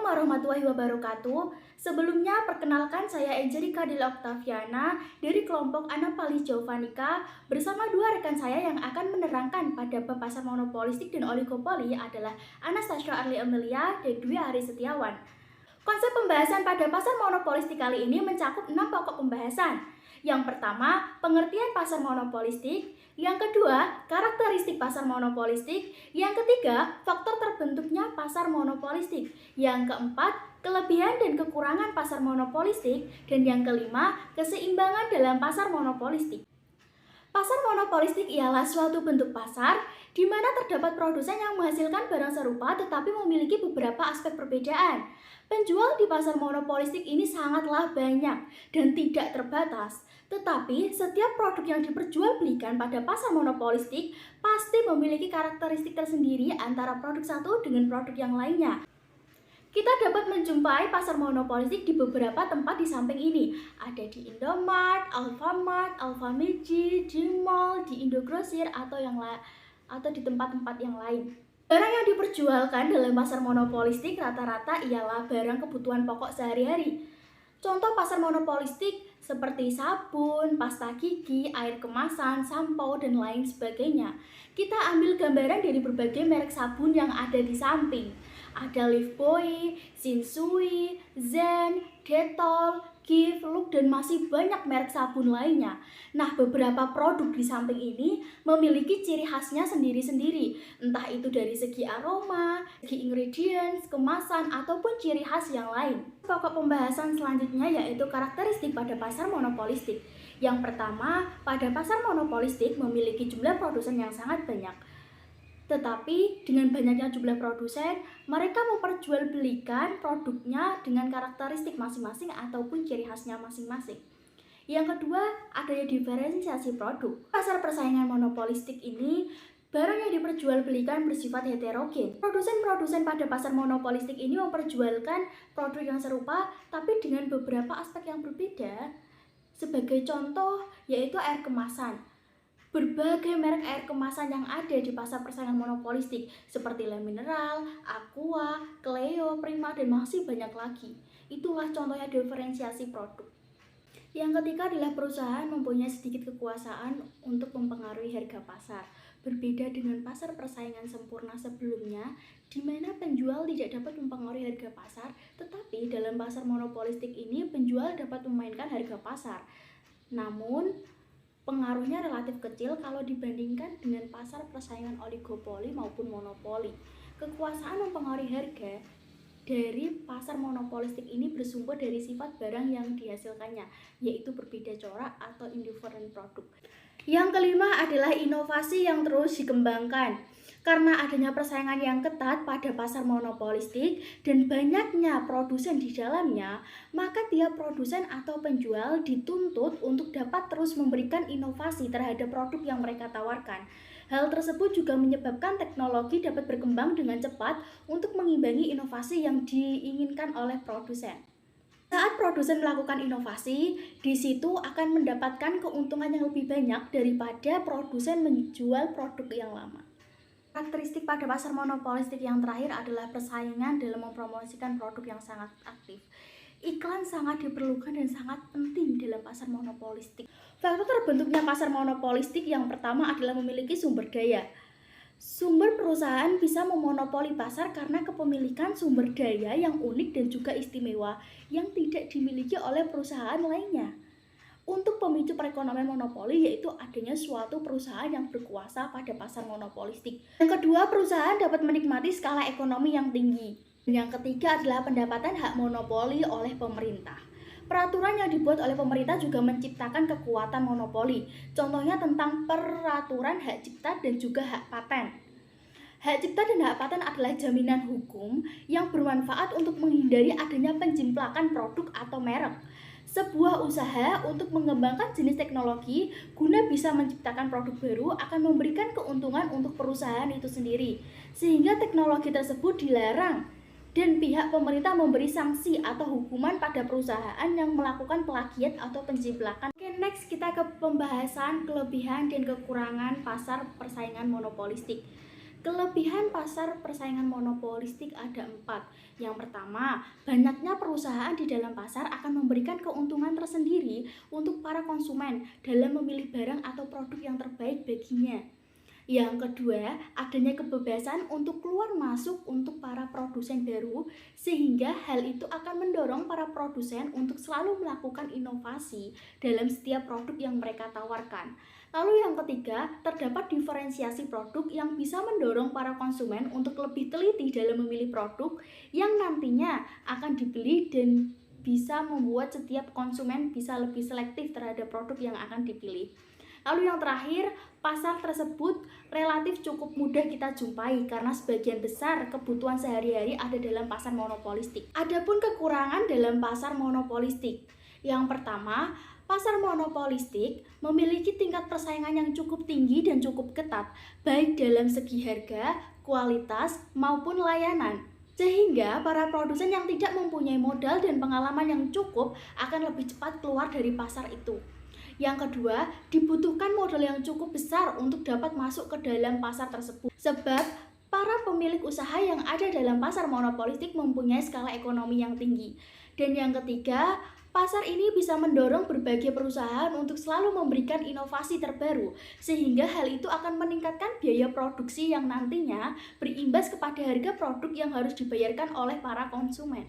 Assalamualaikum warahmatullahi wabarakatuh. Sebelumnya perkenalkan saya Angelika Dela Oktaviana dari kelompok Anaphalis javanica bersama dua rekan saya yang akan menerangkan pada bab pasar monopolistik dan oligopoli adalah Anastasia Arli Amelia dan Dwi Ari Setiawan. Konsep pembahasan pada pasar monopolistik kali ini mencakup 6 pokok pembahasan. Yang pertama, pengertian pasar monopolistik. Yang kedua, karakteristik pasar monopolistik. Yang ketiga, faktor terbentuknya pasar monopolistik. Yang keempat, kelebihan dan kekurangan pasar monopolistik. Dan yang kelima, keseimbangan dalam pasar monopolistik. Pasar monopolistik ialah suatu bentuk pasar di mana terdapat produsen yang menghasilkan barang serupa tetapi memiliki beberapa aspek perbedaan. Penjual di pasar monopolistik ini sangatlah banyak dan tidak terbatas. Tetapi setiap produk yang diperjualbelikan pada pasar monopolistik pasti memiliki karakteristik tersendiri antara produk satu dengan produk yang lainnya. Kita dapat menjumpai pasar monopolistik di beberapa tempat di samping ini. Ada di Indomart, Alfamart, Alfamidi, di mall, di Indogrosir atau di tempat-tempat yang lain. Barang yang diperjualkan dalam pasar monopolistik rata-rata ialah barang kebutuhan pokok sehari-hari. Contoh pasar monopolistik seperti sabun, pasta gigi, air kemasan, sampo, dan lain sebagainya. Kita ambil gambaran dari berbagai merek sabun yang ada di samping. Ada Lifebuoy, Shinsui, Zen, Dettol, Giv, Look, dan masih banyak merek sabun lainnya. Nah, beberapa produk di samping ini memiliki ciri khasnya sendiri-sendiri, entah itu dari segi aroma, segi ingredients, kemasan, ataupun ciri khas yang lain. Pokok pembahasan selanjutnya yaitu karakteristik pada pasar monopolistik. Yang pertama, pada pasar monopolistik memiliki jumlah produsen yang sangat banyak. Tetapi dengan banyaknya jumlah produsen, mereka memperjualbelikan produknya dengan karakteristik masing-masing ataupun ciri khasnya masing-masing. Yang kedua, adanya diferensiasi produk. Pasar persaingan monopolistik ini, barang yang diperjualbelikan bersifat heterogen. Produsen-produsen pada pasar monopolistik ini memperjualkan produk yang serupa tapi dengan beberapa aspek yang berbeda. Sebagai contoh, yaitu air kemasan. Berbagai merek air kemasan yang ada di pasar persaingan monopolistik seperti Le Mineral, Aqua, Cleo, Prima, dan masih banyak lagi. Itulah contohnya diferensiasi produk. Yang ketiga adalah perusahaan mempunyai sedikit kekuasaan untuk mempengaruhi harga pasar. Berbeda dengan pasar persaingan sempurna sebelumnya, di mana penjual tidak dapat mempengaruhi harga pasar, tetapi dalam pasar monopolistik ini penjual dapat memainkan harga pasar. Namun, pengaruhnya relatif kecil kalau dibandingkan dengan pasar persaingan oligopoli maupun monopoli. Kekuasaan mempengaruhi harga dari pasar monopolistik ini bersumber dari sifat barang yang dihasilkannya, yaitu berbeda corak atau indifferent produk. Yang kelima adalah inovasi yang terus dikembangkan. Karena adanya persaingan yang ketat pada pasar monopolistik dan banyaknya produsen di dalamnya, maka tiap produsen atau penjual dituntut untuk dapat terus memberikan inovasi terhadap produk yang mereka tawarkan. Hal tersebut juga menyebabkan teknologi dapat berkembang dengan cepat untuk mengimbangi inovasi yang diinginkan oleh produsen. Saat produsen melakukan inovasi, di situ akan mendapatkan keuntungan yang lebih banyak daripada produsen menjual produk yang lama. Karakteristik pada pasar monopolistik yang terakhir adalah persaingan dalam mempromosikan produk yang sangat aktif. Iklan sangat diperlukan dan sangat penting dalam pasar monopolistik. Faktor terbentuknya pasar monopolistik yang pertama adalah memiliki sumber daya. Sumber perusahaan bisa memonopoli pasar karena kepemilikan sumber daya yang unik dan juga istimewa yang tidak dimiliki oleh perusahaan lainnya. Untuk pemicu perekonomian monopoli yaitu adanya suatu perusahaan yang berkuasa pada pasar monopolistik. Yang kedua, perusahaan dapat menikmati skala ekonomi yang tinggi. Dan yang ketiga adalah pendapatan hak monopoli oleh pemerintah. Peraturan yang dibuat oleh pemerintah juga menciptakan kekuatan monopoli. Contohnya tentang peraturan hak cipta dan juga hak paten. Hak cipta dan hak paten adalah jaminan hukum yang bermanfaat untuk menghindari adanya penjimplakan produk atau merek. Sebuah usaha untuk mengembangkan jenis teknologi guna bisa menciptakan produk baru akan memberikan keuntungan untuk perusahaan itu sendiri, sehingga teknologi tersebut dilarang dan pihak pemerintah memberi sanksi atau hukuman pada perusahaan yang melakukan plagiat atau penjiplakan. Oke, next kita ke pembahasan kelebihan dan kekurangan pasar persaingan monopolistik. Kelebihan pasar persaingan monopolistik ada 4. Yang pertama, banyaknya perusahaan di dalam pasar akan memberikan keuntungan tersendiri untuk para konsumen dalam memilih barang atau produk yang terbaik baginya. Yang kedua, adanya kebebasan untuk keluar masuk untuk para produsen baru, sehingga hal itu akan mendorong para produsen untuk selalu melakukan inovasi dalam setiap produk yang mereka tawarkan. Lalu yang ketiga, terdapat diferensiasi produk yang bisa mendorong para konsumen untuk lebih teliti dalam memilih produk yang nantinya akan dibeli dan bisa membuat setiap konsumen bisa lebih selektif terhadap produk yang akan dipilih. Lalu yang terakhir, pasar tersebut relatif cukup mudah kita jumpai karena sebagian besar kebutuhan sehari-hari ada dalam pasar monopolistik. Adapun kekurangan dalam pasar monopolistik. Yang pertama, pasar monopolistik memiliki tingkat persaingan yang cukup tinggi dan cukup ketat, baik dalam segi harga, kualitas, maupun layanan. Sehingga para produsen yang tidak mempunyai modal dan pengalaman yang cukup akan lebih cepat keluar dari pasar itu. Yang kedua, dibutuhkan modal yang cukup besar untuk dapat masuk ke dalam pasar tersebut. Sebab para pemilik usaha yang ada dalam pasar monopolistik mempunyai skala ekonomi yang tinggi. Dan yang ketiga, pasar ini bisa mendorong berbagai perusahaan untuk selalu memberikan inovasi terbaru, sehingga hal itu akan meningkatkan biaya produksi yang nantinya berimbas kepada harga produk yang harus dibayarkan oleh para konsumen.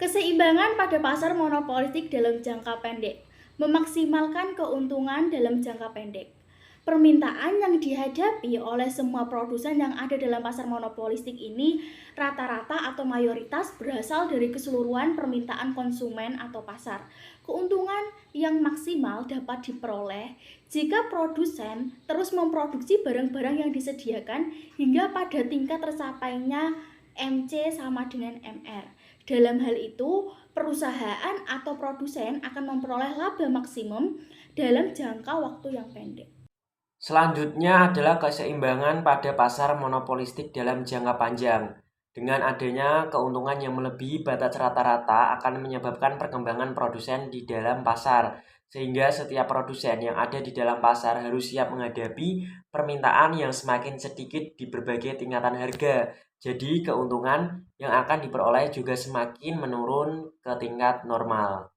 Keseimbangan pada pasar monopolistik dalam jangka pendek. Memaksimalkan keuntungan dalam jangka pendek. Permintaan yang dihadapi oleh semua produsen yang ada dalam pasar monopolistik ini rata-rata atau mayoritas berasal dari keseluruhan permintaan konsumen atau pasar. Keuntungan yang maksimal dapat diperoleh jika produsen terus memproduksi barang-barang yang disediakan hingga pada tingkat tersapainya MC sama dengan MR. Dalam hal itu, perusahaan atau produsen akan memperoleh laba maksimum dalam jangka waktu yang pendek. Selanjutnya adalah keseimbangan pada pasar monopolistik dalam jangka panjang. Dengan adanya keuntungan yang melebihi batas rata-rata akan menyebabkan perkembangan produsen di dalam pasar, sehingga setiap produsen yang ada di dalam pasar harus siap menghadapi permintaan yang semakin sedikit di berbagai tingkatan harga. Jadi keuntungan yang akan diperoleh juga semakin menurun ke tingkat normal.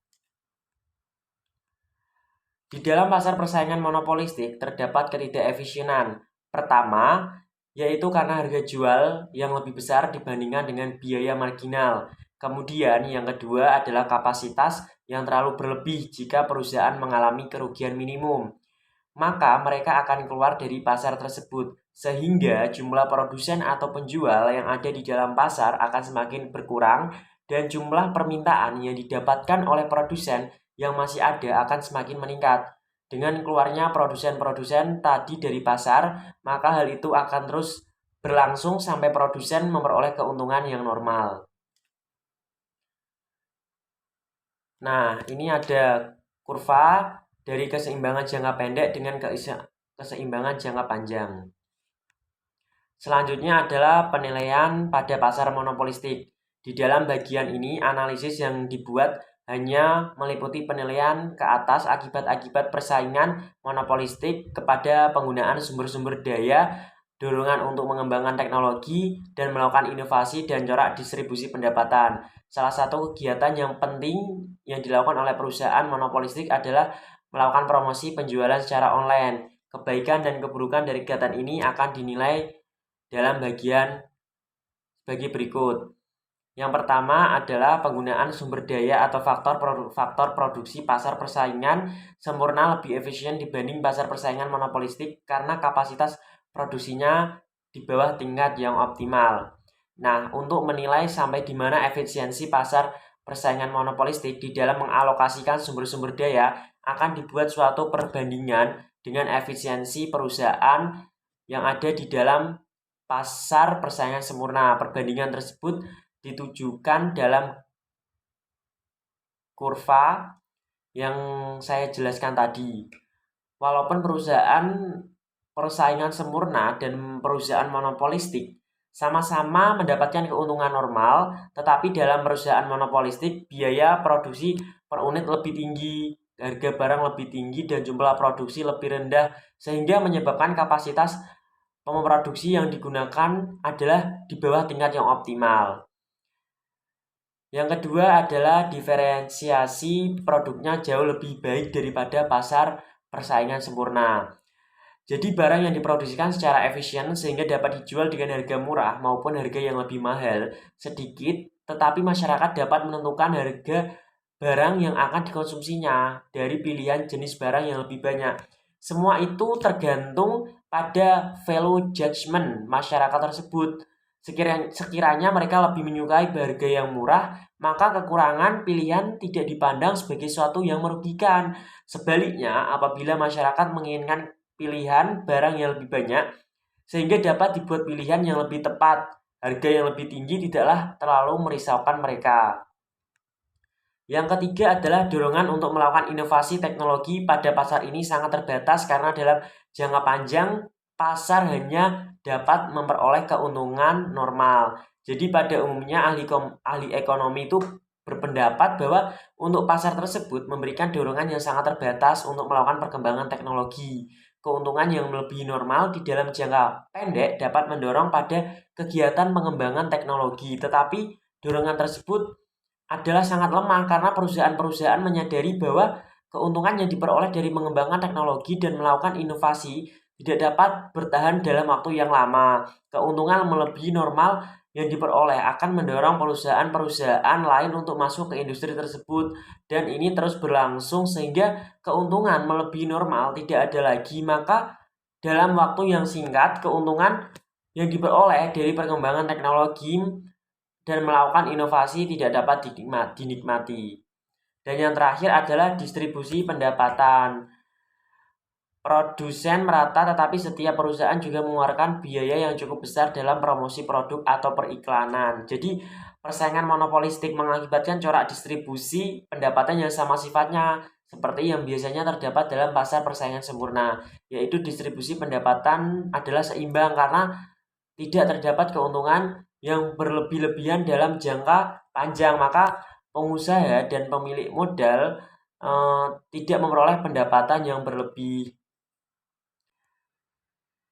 Di dalam pasar persaingan monopolistik terdapat ketidakefisienan. Pertama, yaitu karena harga jual yang lebih besar dibandingkan dengan biaya marginal. Kemudian yang kedua adalah kapasitas yang terlalu berlebih jika perusahaan mengalami kerugian minimum. Maka mereka akan keluar dari pasar tersebut, sehingga jumlah produsen atau penjual yang ada di dalam pasar akan semakin berkurang dan jumlah permintaan yang didapatkan oleh produsen yang masih ada akan semakin meningkat. Dengan keluarnya produsen-produsen tadi dari pasar, maka hal itu akan terus berlangsung sampai produsen memperoleh keuntungan yang normal. Nah, ini ada kurva dari keseimbangan jangka pendek dengan keseimbangan jangka panjang. Selanjutnya adalah penilaian pada pasar monopolistik. Di dalam bagian ini, analisis yang dibuat hanya meliputi penilaian ke atas akibat-akibat persaingan monopolistik kepada penggunaan sumber-sumber daya, dorongan untuk mengembangkan teknologi, dan melakukan inovasi dan corak distribusi pendapatan. Salah satu kegiatan yang penting yang dilakukan oleh perusahaan monopolistik adalah melakukan promosi penjualan secara online. Kebaikan dan keburukan dari kegiatan ini akan dinilai dalam bagian bagi berikut. Yang pertama adalah penggunaan sumber daya atau faktor produksi pasar persaingan sempurna lebih efisien dibanding pasar persaingan monopolistik karena kapasitas produksinya di bawah tingkat yang optimal. Nah, untuk menilai sampai di mana efisiensi pasar persaingan monopolistik di dalam mengalokasikan sumber-sumber daya akan dibuat suatu perbandingan dengan efisiensi perusahaan yang ada di dalam pasar persaingan sempurna. Perbandingan tersebut ditujukan dalam kurva yang saya jelaskan tadi. Walaupun perusahaan persaingan sempurna dan perusahaan monopolistik sama-sama mendapatkan keuntungan normal, tetapi dalam perusahaan monopolistik biaya produksi per unit lebih tinggi, harga barang lebih tinggi dan jumlah produksi lebih rendah, sehingga menyebabkan kapasitas pemroduksi yang digunakan adalah di bawah tingkat yang optimal. Yang kedua adalah diferensiasi produknya jauh lebih baik daripada pasar persaingan sempurna. Jadi barang yang diproduksikan secara efisien sehingga dapat dijual dengan harga murah maupun harga yang lebih mahal sedikit, tetapi masyarakat dapat menentukan harga barang yang akan dikonsumsinya dari pilihan jenis barang yang lebih banyak. Semua itu tergantung pada value judgment masyarakat tersebut. Sekiranya mereka lebih menyukai harga yang murah, maka kekurangan pilihan tidak dipandang sebagai sesuatu yang merugikan. Sebaliknya, apabila masyarakat menginginkan pilihan barang yang lebih banyak, sehingga dapat dibuat pilihan yang lebih tepat, harga yang lebih tinggi tidaklah terlalu merisaukan mereka. Yang ketiga adalah dorongan untuk melakukan inovasi teknologi pada pasar ini sangat terbatas karena dalam jangka panjang pasar hanya dapat memperoleh keuntungan normal. Jadi pada umumnya ahli ekonomi itu berpendapat bahwa untuk pasar tersebut memberikan dorongan yang sangat terbatas untuk melakukan perkembangan teknologi. Keuntungan yang lebih normal di dalam jangka pendek dapat mendorong pada kegiatan pengembangan teknologi, tetapi dorongan tersebut adalah sangat lemah karena perusahaan-perusahaan menyadari bahwa keuntungan yang diperoleh dari mengembangkan teknologi dan melakukan inovasi tidak dapat bertahan dalam waktu yang lama. Keuntungan melebihi normal yang diperoleh akan mendorong perusahaan-perusahaan lain untuk masuk ke industri tersebut, dan ini terus berlangsung sehingga keuntungan melebihi normal tidak ada lagi. Maka dalam waktu yang singkat keuntungan yang diperoleh dari perkembangan teknologi dan melakukan inovasi tidak dapat dinikmati. Dan yang terakhir adalah distribusi pendapatan. Produsen merata, tetapi setiap perusahaan juga mengeluarkan biaya yang cukup besar dalam promosi produk atau periklanan. Jadi persaingan monopolistik mengakibatkan corak distribusi pendapatan yang sama sifatnya seperti yang biasanya terdapat dalam pasar persaingan sempurna, yaitu distribusi pendapatan adalah seimbang karena tidak terdapat keuntungan yang berlebih-lebihan dalam jangka panjang. Maka pengusaha dan pemilik modal tidak memperoleh pendapatan yang berlebih.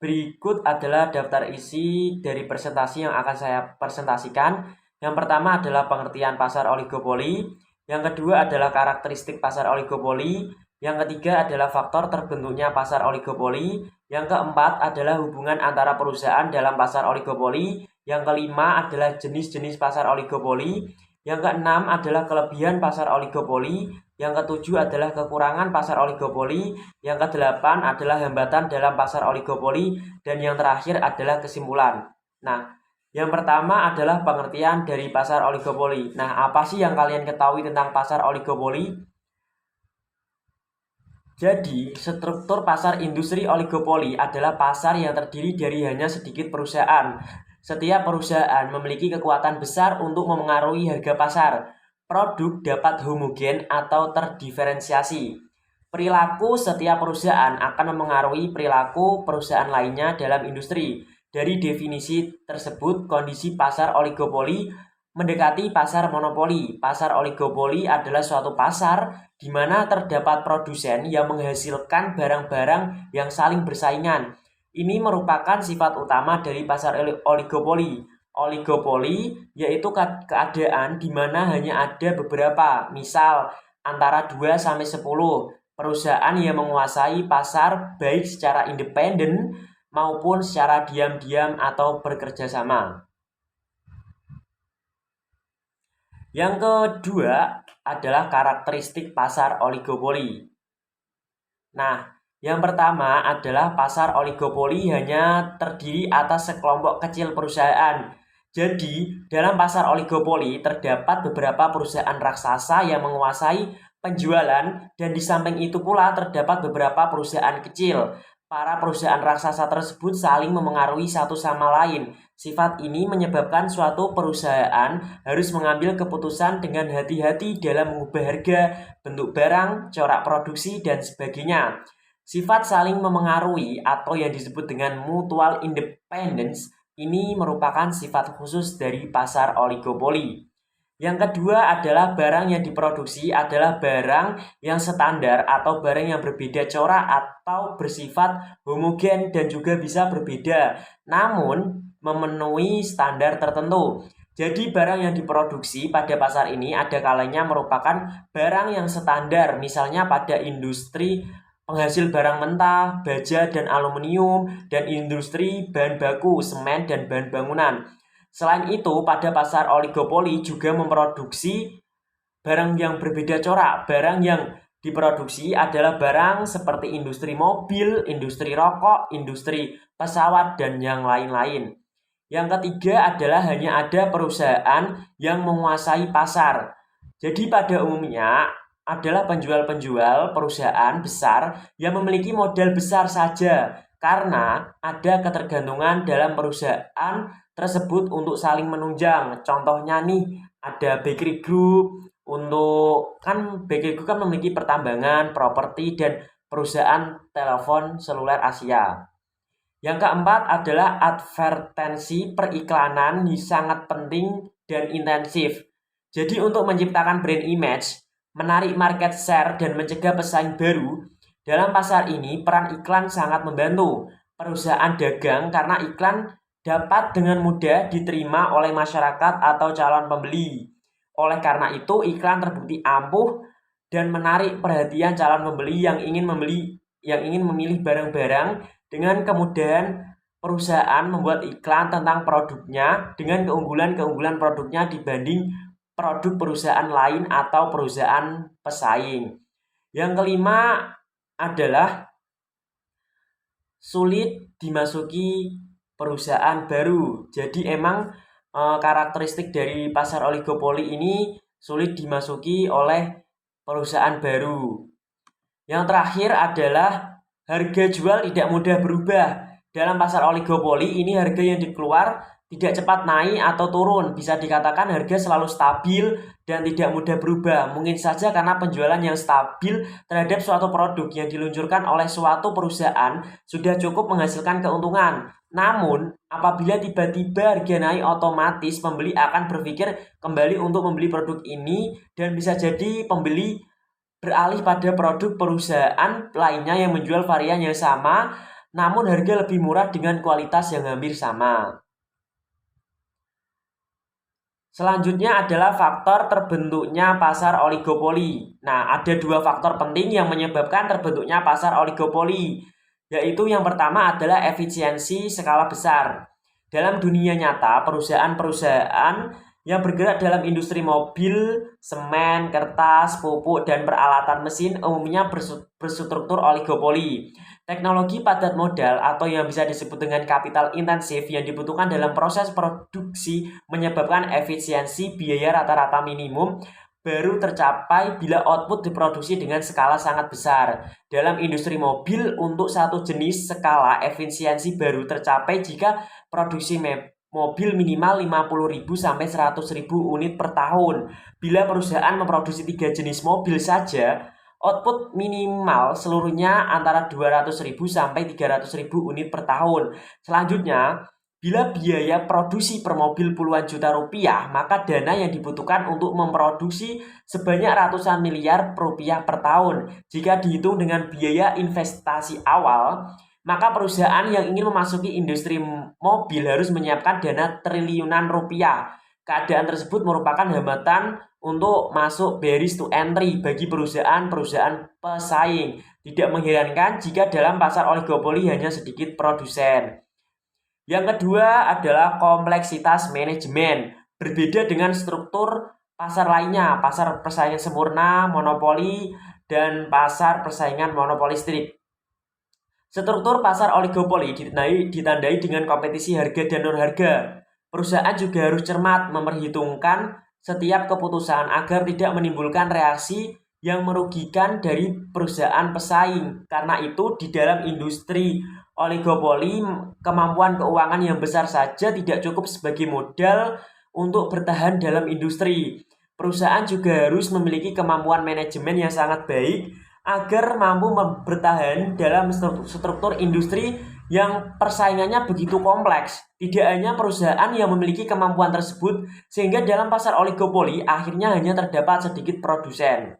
Berikut adalah daftar isi dari presentasi yang akan saya presentasikan. Yang pertama adalah pengertian pasar oligopoli. Yang kedua adalah karakteristik pasar oligopoli. Yang ketiga adalah faktor terbentuknya pasar oligopoli. Yang keempat adalah hubungan antara perusahaan dalam pasar oligopoli. Yang kelima adalah jenis-jenis pasar oligopoli. Yang keenam adalah kelebihan pasar oligopoli. Yang ketujuh adalah kekurangan pasar oligopoli. Yang kedelapan adalah hambatan dalam pasar oligopoli. Dan yang terakhir adalah kesimpulan. Nah, yang pertama adalah pengertian dari pasar oligopoli. Nah, apa sih yang kalian ketahui tentang pasar oligopoli? Jadi, struktur pasar industri oligopoli adalah pasar yang terdiri dari hanya sedikit perusahaan. Setiap perusahaan memiliki kekuatan besar untuk memengaruhi harga pasar. Produk dapat homogen atau terdiferensiasi. Perilaku setiap perusahaan akan memengaruhi perilaku perusahaan lainnya dalam industri. Dari definisi tersebut, kondisi pasar oligopoli mendekati pasar monopoli. Pasar oligopoli adalah suatu pasar di mana terdapat produsen yang menghasilkan barang-barang yang saling bersaingan. Ini merupakan sifat utama dari pasar oligopoli. Oligopoli yaitu keadaan di mana hanya ada beberapa, misal antara 2 sampai 10 perusahaan yang menguasai pasar baik secara independen maupun secara diam-diam atau bekerja sama. Yang kedua adalah karakteristik pasar oligopoli. Nah, yang pertama adalah pasar oligopoli hanya terdiri atas sekelompok kecil perusahaan. Jadi, dalam pasar oligopoli terdapat beberapa perusahaan raksasa yang menguasai penjualan, dan di samping itu pula terdapat beberapa perusahaan kecil. Para perusahaan raksasa tersebut saling memengaruhi satu sama lain. Sifat ini menyebabkan suatu perusahaan harus mengambil keputusan dengan hati-hati dalam mengubah harga, bentuk barang, corak produksi, dan sebagainya. Sifat saling memengaruhi atau yang disebut dengan mutual independence ini merupakan sifat khusus dari pasar oligopoli. Yang kedua adalah barang yang diproduksi adalah barang yang standar atau barang yang berbeda corak atau bersifat homogen dan juga bisa berbeda, namun memenuhi standar tertentu. Jadi barang yang diproduksi pada pasar ini ada kalanya merupakan barang yang standar, misalnya pada industri penghasil barang mentah, baja dan aluminium, dan industri bahan baku, semen dan bahan bangunan. Selain itu, pada pasar oligopoli juga memproduksi barang yang berbeda corak. Barang yang diproduksi adalah barang seperti industri mobil, industri rokok, industri pesawat, dan yang lain-lain. Yang ketiga adalah hanya ada perusahaan yang menguasai pasar. Jadi pada umumnya adalah penjual-penjual perusahaan besar yang memiliki modal besar saja karena ada ketergantungan dalam perusahaan tersebut untuk saling menunjang. Contohnya nih ada Bakery Group, Bakery Group kan memiliki pertambangan, properti dan perusahaan telepon seluler Asia. Yang keempat adalah advertensi periklanan sangat penting dan intensif. Jadi untuk menciptakan brand image, menarik market share dan mencegah pesaing baru, dalam pasar ini peran iklan sangat membantu perusahaan dagang karena iklan dapat dengan mudah diterima oleh masyarakat atau calon pembeli. Oleh karena itu, iklan terbukti ampuh dan menarik perhatian calon pembeli yang ingin memilih barang-barang. Dengan kemudahan perusahaan membuat iklan tentang produknya dengan keunggulan-keunggulan produknya dibanding produk perusahaan lain atau perusahaan pesaing. Yang kelima adalah sulit dimasuki perusahaan baru. Jadi emang karakteristik dari pasar oligopoli ini sulit dimasuki oleh perusahaan baru. Yang terakhir adalah harga jual tidak mudah berubah. Dalam pasar oligopoli ini harga yang dikeluar tidak cepat naik atau turun. Bisa dikatakan harga selalu stabil dan tidak mudah berubah. Mungkin saja karena penjualan yang stabil terhadap suatu produk yang diluncurkan oleh suatu perusahaan sudah cukup menghasilkan keuntungan. Namun, apabila tiba-tiba harga naik, otomatis pembeli akan berpikir kembali untuk membeli produk ini dan bisa jadi pembeli beralih pada produk perusahaan lainnya yang menjual varian yang sama, namun harga lebih murah dengan kualitas yang hampir sama. Selanjutnya adalah faktor terbentuknya pasar oligopoli. Nah, ada dua faktor penting yang menyebabkan terbentuknya pasar oligopoli, yaitu yang pertama adalah efisiensi skala besar. Dalam dunia nyata, perusahaan-perusahaan yang bergerak dalam industri mobil, semen, kertas, pupuk, dan peralatan mesin umumnya berstruktur oligopoli. Teknologi padat modal atau yang bisa disebut dengan kapital intensif yang dibutuhkan dalam proses produksi menyebabkan efisiensi biaya rata-rata minimum baru tercapai bila output diproduksi dengan skala sangat besar. Dalam industri mobil, untuk satu jenis skala efisiensi baru tercapai jika produksi mobil minimal 50.000 sampai 100.000 unit per tahun. Bila perusahaan memproduksi 3 jenis mobil saja, output minimal seluruhnya antara 200.000 sampai 300.000 unit per tahun. Selanjutnya, bila biaya produksi per mobil puluhan juta rupiah, maka dana yang dibutuhkan untuk memproduksi sebanyak ratusan miliar rupiah per tahun. Jika dihitung dengan biaya investasi awal, maka perusahaan yang ingin memasuki industri mobil harus menyiapkan dana triliunan rupiah. Keadaan tersebut merupakan hambatan untuk masuk barriers to entry bagi perusahaan-perusahaan pesaing. Tidak mengherankan jika dalam pasar oligopoli hanya sedikit produsen. Yang kedua adalah kompleksitas manajemen. Berbeda dengan struktur pasar lainnya, pasar persaingan sempurna, monopoli, dan pasar persaingan monopolistik. Struktur pasar oligopoli ditandai dengan kompetisi harga dan non-harga. Perusahaan juga harus cermat memperhitungkan setiap keputusan agar tidak menimbulkan reaksi yang merugikan dari perusahaan pesaing. Karena itu, di dalam industri oligopoli, kemampuan keuangan yang besar saja tidak cukup sebagai modal untuk bertahan dalam industri. Perusahaan juga harus memiliki kemampuan manajemen yang sangat baik agar mampu bertahan dalam struktur industri yang persaingannya begitu kompleks. Tidak hanya perusahaan yang memiliki kemampuan tersebut, sehingga dalam pasar oligopoli akhirnya hanya terdapat sedikit produsen.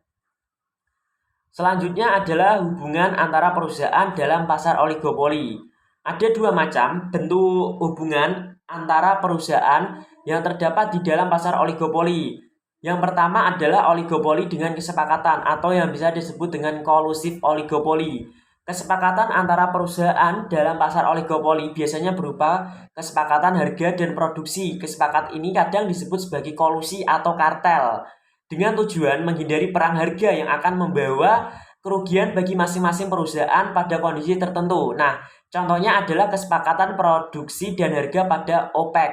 Selanjutnya adalah hubungan antara perusahaan dalam pasar oligopoli. Ada dua macam bentuk hubungan antara perusahaan yang terdapat di dalam pasar oligopoli. Yang pertama adalah oligopoli dengan kesepakatan atau yang bisa disebut dengan kolusif oligopoli. Kesepakatan antara perusahaan dalam pasar oligopoli biasanya berupa kesepakatan harga dan produksi. Kesepakatan ini kadang disebut sebagai kolusi atau kartel, dengan tujuan menghindari perang harga yang akan membawa kerugian bagi masing-masing perusahaan pada kondisi tertentu. Nah, contohnya adalah kesepakatan produksi dan harga pada OPEC.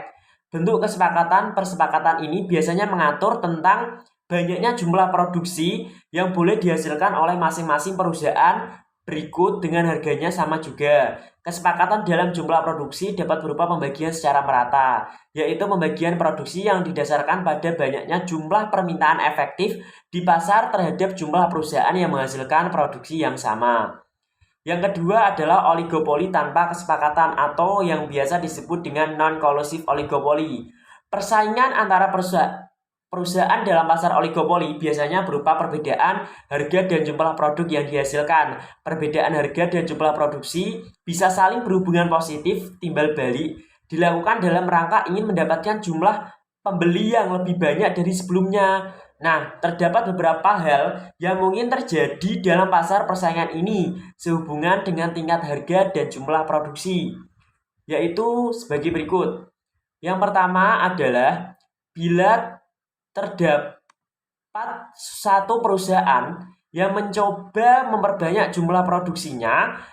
Bentuk persepakatan ini biasanya mengatur tentang banyaknya jumlah produksi yang boleh dihasilkan oleh masing-masing perusahaan. Berikut dengan harganya sama juga. Kesepakatan dalam jumlah produksi dapat berupa pembagian secara merata, yaitu pembagian produksi yang didasarkan pada banyaknya jumlah permintaan efektif di pasar terhadap jumlah perusahaan yang menghasilkan produksi yang sama. Yang kedua adalah oligopoli tanpa kesepakatan atau yang biasa disebut dengan non-kolusif oligopoli. Persaingan antara perusahaan dalam pasar oligopoli biasanya berupa perbedaan harga dan jumlah produk yang dihasilkan. Perbedaan harga dan jumlah produksi bisa saling berhubungan positif timbal balik, dilakukan dalam rangka ingin mendapatkan jumlah pembeli yang lebih banyak dari sebelumnya. Nah, terdapat beberapa hal yang mungkin terjadi dalam pasar persaingan ini sehubungan dengan tingkat harga dan jumlah produksi, yaitu sebagai berikut. Yang pertama adalah bila terdapat satu perusahaan yang mencoba memperbanyak jumlah produksinya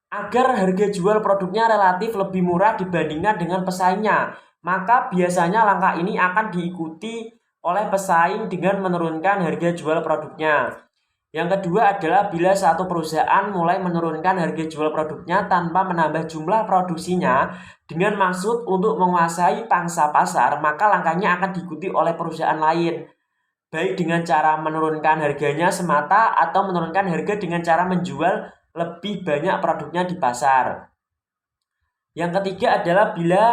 agar harga jual produknya relatif lebih murah dibandingkan dengan pesaingnya, maka biasanya langkah ini akan diikuti oleh pesaing dengan menurunkan harga jual produknya. Yang kedua adalah bila satu perusahaan mulai menurunkan harga jual produknya tanpa menambah jumlah produksinya dengan maksud untuk menguasai pangsa pasar, maka langkahnya akan diikuti oleh perusahaan lain, baik dengan cara menurunkan harganya semata atau menurunkan harga dengan cara menjual lebih banyak produknya di pasar. Yang ketiga adalah bila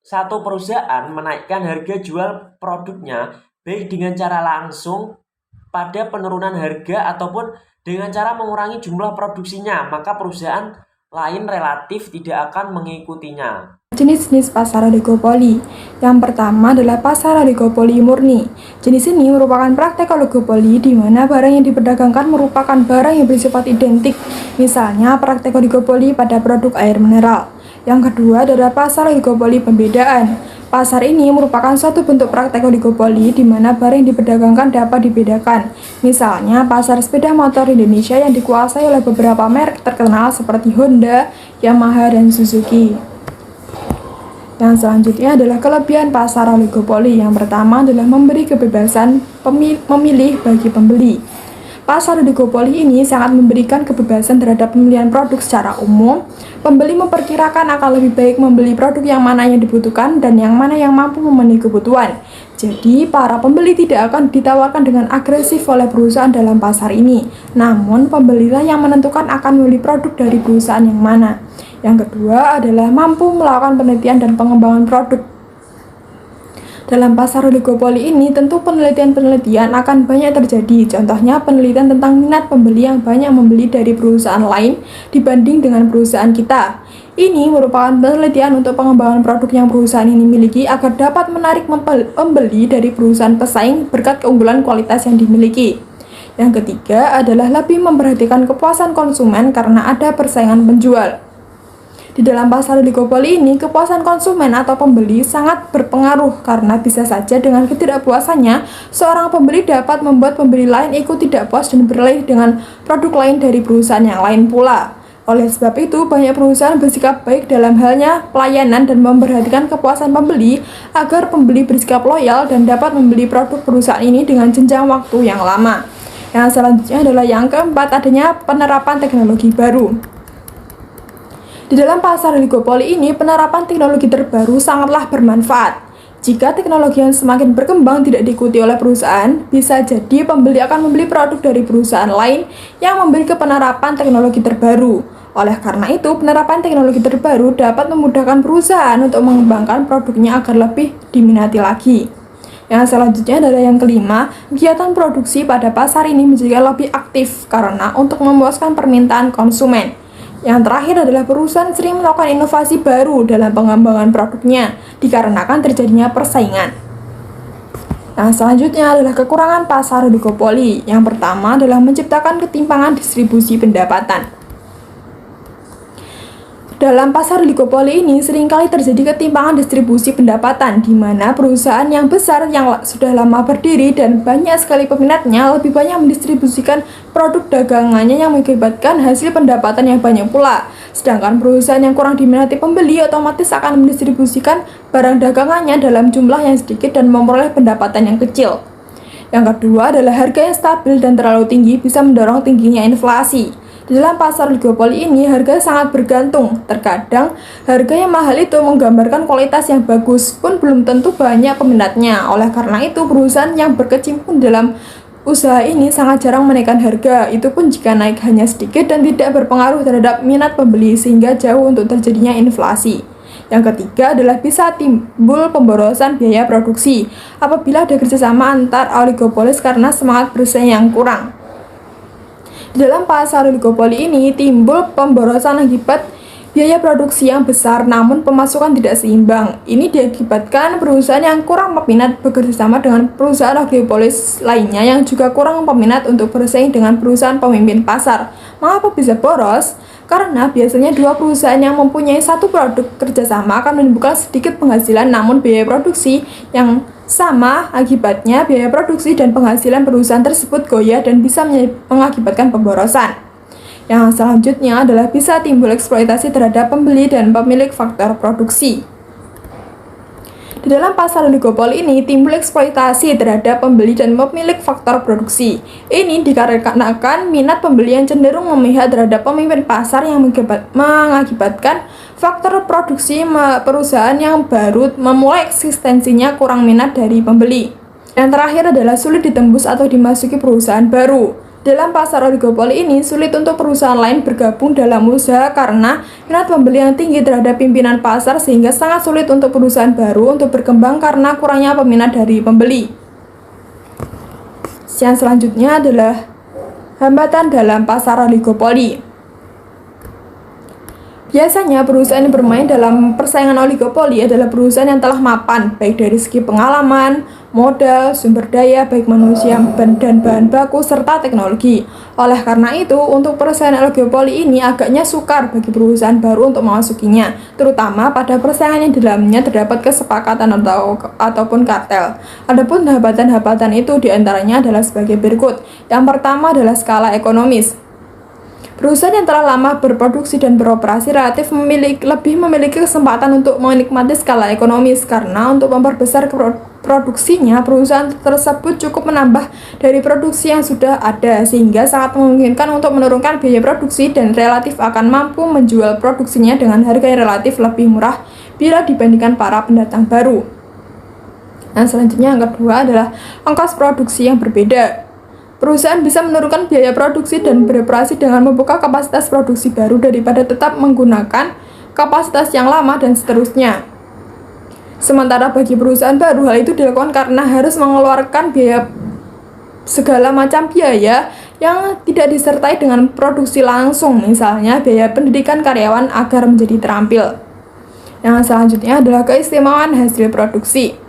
satu perusahaan menaikkan harga jual produknya baik dengan cara langsung pada penurunan harga ataupun dengan cara mengurangi jumlah produksinya, maka perusahaan lain relatif tidak akan mengikutinya. Jenis-jenis pasar oligopoli. Yang pertama adalah pasar oligopoli murni. Jenis ini merupakan praktek oligopoli di mana barang yang diperdagangkan merupakan barang yang bersifat identik. Misalnya praktek oligopoli pada produk air mineral. Yang kedua adalah pasar oligopoli pembedaan. Pasar ini merupakan suatu bentuk praktek oligopoli di mana barang yang diperdagangkan dapat dibedakan. Misalnya pasar sepeda motor Indonesia yang dikuasai oleh beberapa merek terkenal seperti Honda, Yamaha, dan Suzuki. Yang selanjutnya adalah kelebihan pasar oligopoli. Yang pertama adalah memberi kebebasan memilih bagi pembeli. Pasar oligopoli ini sangat memberikan kebebasan terhadap pemilihan produk secara umum. Pembeli memperkirakan akan lebih baik membeli produk yang mana yang dibutuhkan dan yang mana yang mampu memenuhi kebutuhan. Jadi, para pembeli tidak akan ditawarkan dengan agresif oleh perusahaan dalam pasar ini. Namun, pembelilah yang menentukan akan membeli produk dari perusahaan yang mana. Yang kedua adalah mampu melakukan penelitian dan pengembangan produk. Dalam pasar oligopoli ini, tentu penelitian-penelitian akan banyak terjadi. Contohnya, penelitian tentang minat pembeli yang banyak membeli dari perusahaan lain dibanding dengan perusahaan kita. Ini merupakan penelitian untuk pengembangan produk yang perusahaan ini miliki agar dapat menarik pembeli dari perusahaan pesaing berkat keunggulan kualitas yang dimiliki. Yang ketiga adalah lebih memperhatikan kepuasan konsumen karena ada persaingan penjual. Di dalam pasar oligopoli ini, kepuasan konsumen atau pembeli sangat berpengaruh karena bisa saja dengan ketidakpuasannya, seorang pembeli dapat membuat pembeli lain ikut tidak puas dan beralih dengan produk lain dari perusahaan yang lain pula. Oleh sebab itu, banyak perusahaan bersikap baik dalam halnya pelayanan dan memperhatikan kepuasan pembeli agar pembeli bersikap loyal dan dapat membeli produk perusahaan ini dengan jenjang waktu yang lama. Yang selanjutnya adalah yang keempat, adanya penerapan teknologi baru. Di dalam pasar oligopoli ini, penerapan teknologi terbaru sangatlah bermanfaat. Jika teknologi yang semakin berkembang tidak diikuti oleh perusahaan, bisa jadi pembeli akan membeli produk dari perusahaan lain yang memiliki penerapan teknologi terbaru. Oleh karena itu, penerapan teknologi terbaru dapat memudahkan perusahaan untuk mengembangkan produknya agar lebih diminati lagi. Yang selanjutnya adalah yang kelima, kegiatan produksi pada pasar ini menjadi lebih aktif karena untuk memuaskan permintaan konsumen. Yang terakhir adalah perusahaan sering melakukan inovasi baru dalam pengembangan produknya dikarenakan terjadinya persaingan. Nah, selanjutnya adalah kekurangan pasar oligopoli. Yang pertama adalah menciptakan ketimpangan distribusi pendapatan. Dalam pasar oligopoli ini seringkali terjadi ketimpangan distribusi pendapatan di mana perusahaan yang besar yang sudah lama berdiri dan banyak sekali peminatnya lebih banyak mendistribusikan produk dagangannya yang mengakibatkan hasil pendapatan yang banyak pula. Sedangkan perusahaan yang kurang diminati pembeli otomatis akan mendistribusikan barang dagangannya dalam jumlah yang sedikit dan memperoleh pendapatan yang kecil. Yang kedua adalah harga yang stabil dan terlalu tinggi bisa mendorong tingginya inflasi. Di dalam pasar oligopoli ini, harga sangat bergantung. Terkadang, harga yang mahal itu menggambarkan kualitas yang bagus, pun belum tentu banyak peminatnya. Oleh karena itu, perusahaan yang berkecimpung dalam usaha ini sangat jarang menaikkan harga, itu pun jika naik hanya sedikit dan tidak berpengaruh terhadap minat pembeli, sehingga jauh untuk terjadinya inflasi. Yang ketiga adalah bisa timbul pemborosan biaya produksi apabila ada kerjasama antar oligopolis karena semangat bersaing yang kurang. Di dalam pasar oligopoli ini timbul pemborosan akibat biaya produksi yang besar namun pemasukan tidak seimbang. Ini diakibatkan perusahaan yang kurang peminat bekerjasama dengan perusahaan oligopolis lainnya yang juga kurang peminat untuk bersaing dengan perusahaan pemimpin pasar. Mengapa bisa boros? Karena biasanya dua perusahaan yang mempunyai satu produk kerjasama akan menimbulkan sedikit penghasilan namun biaya produksi yang sama, akibatnya biaya produksi dan penghasilan perusahaan tersebut goyah dan bisa mengakibatkan pemborosan. Yang selanjutnya adalah bisa timbul eksploitasi terhadap pembeli dan pemilik faktor produksi. Di dalam pasar oligopoli ini timbul eksploitasi terhadap pembeli dan pemilik faktor produksi. Ini dikarenakan minat pembeli yang cenderung memihak terhadap pemimpin pasar yang mengakibatkan faktor produksi perusahaan yang baru memulai eksistensinya kurang minat dari pembeli. Yang terakhir adalah sulit ditembus atau dimasuki perusahaan baru. Dalam pasar oligopoli ini, sulit untuk perusahaan lain bergabung dalam usaha karena minat pembeli yang tinggi terhadap pimpinan pasar sehingga sangat sulit untuk perusahaan baru untuk berkembang karena kurangnya peminat dari pembeli. Yang selanjutnya adalah hambatan dalam pasar oligopoli. Biasanya perusahaan yang bermain dalam persaingan oligopoli adalah perusahaan yang telah mapan, baik dari segi pengalaman, modal, sumber daya, baik manusia dan bahan baku, serta teknologi. Oleh karena itu, untuk persaingan oligopoli ini agaknya sukar bagi perusahaan baru untuk memasukinya, terutama pada persaingan yang di dalamnya terdapat kesepakatan ataupun kartel. Adapun hambatan-hambatan itu diantaranya adalah sebagai berikut. Yang pertama adalah skala ekonomis. Perusahaan yang telah lama berproduksi dan beroperasi relatif lebih memiliki kesempatan untuk menikmati skala ekonomis karena untuk memperbesar produksinya, perusahaan tersebut cukup menambah dari produksi yang sudah ada sehingga sangat memungkinkan untuk menurunkan biaya produksi dan relatif akan mampu menjual produksinya dengan harga yang relatif lebih murah bila dibandingkan para pendatang baru. Nah, selanjutnya yang kedua adalah ongkos produksi yang berbeda. Perusahaan bisa menurunkan biaya produksi dan beroperasi dengan membuka kapasitas produksi baru daripada tetap menggunakan kapasitas yang lama dan seterusnya. Sementara bagi perusahaan baru, hal itu dilakukan karena harus mengeluarkan biaya segala macam biaya yang tidak disertai dengan produksi langsung, misalnya biaya pendidikan karyawan agar menjadi terampil. Yang selanjutnya adalah keistimewaan hasil produksi.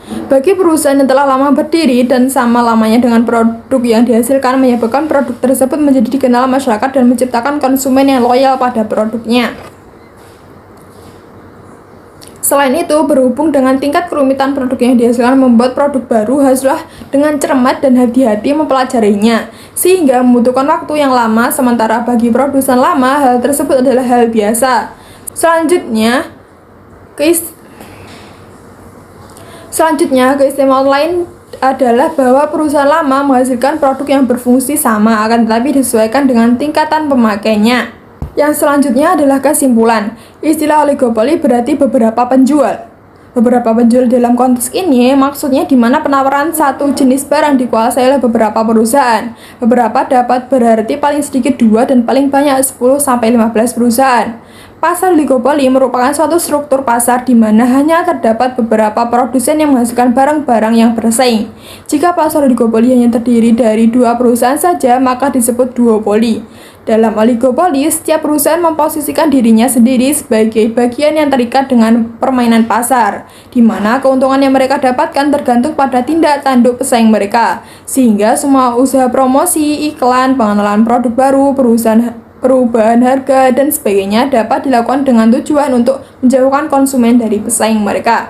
Bagi perusahaan yang telah lama berdiri dan sama lamanya dengan produk yang dihasilkan menyebabkan produk tersebut menjadi dikenal masyarakat dan menciptakan konsumen yang loyal pada produknya. Selain itu, berhubung dengan tingkat kerumitan produk yang dihasilkan membuat produk baru haruslah dengan cermat dan hati-hati mempelajarinya, sehingga membutuhkan waktu yang lama, sementara bagi produsen lama hal tersebut adalah hal biasa. Selanjutnya, keistimewaan lain adalah bahwa perusahaan lama menghasilkan produk yang berfungsi sama, akan tetapi disesuaikan dengan tingkatan pemakainya. Yang selanjutnya adalah kesimpulan. Istilah oligopoli berarti beberapa penjual. Beberapa penjual dalam konteks ini maksudnya di mana penawaran satu jenis barang dikuasai oleh beberapa perusahaan. Beberapa dapat berarti paling sedikit 2 dan paling banyak 10-15 perusahaan. Pasar oligopoli merupakan suatu struktur pasar di mana hanya terdapat beberapa produsen yang menghasilkan barang-barang yang bersaing. Jika pasar oligopoli hanya terdiri dari 2 perusahaan saja, maka disebut duopoli. Dalam oligopoli, setiap perusahaan memposisikan dirinya sendiri sebagai bagian yang terikat dengan permainan pasar, di mana keuntungan yang mereka dapatkan tergantung pada tindak tanduk pesaing mereka, sehingga semua usaha promosi, iklan, pengenalan produk baru, perubahan harga, dan sebagainya dapat dilakukan dengan tujuan untuk menjauhkan konsumen dari pesaing mereka.